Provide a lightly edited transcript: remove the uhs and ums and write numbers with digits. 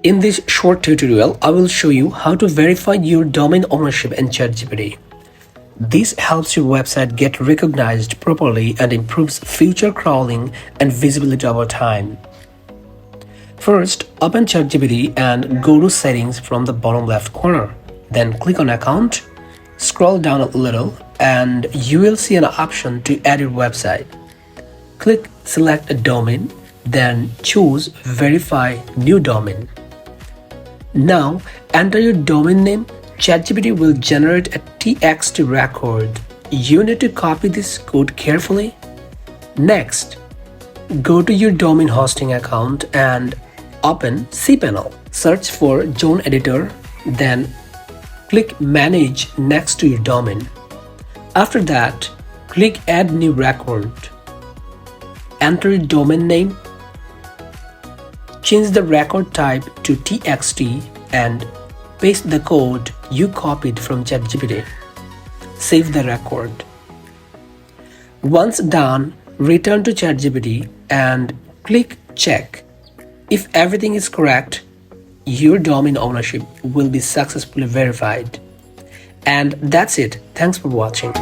In this short tutorial, I will show you how to verify your domain ownership in ChatGPT. This helps your website get recognized properly and improves future crawling and visibility over time. First, open ChatGPT and go to Settings from the bottom left corner. Then click on Account, scroll down a little, and you will see an option to add your website. Click Select a domain, then choose Verify New Domain. Now, enter your domain name. ChatGPT will generate a TXT record. You need to copy this code carefully. Next, go to your domain hosting account and open cPanel. Search for Zone Editor, then click Manage next to your domain. After that, click Add New Record. Enter your domain name. Change the record type to TXT and paste the code you copied from ChatGPT. Save the record. Once done, return to ChatGPT and click Check. If everything is correct, your domain ownership will be successfully verified. And that's it. Thanks for watching.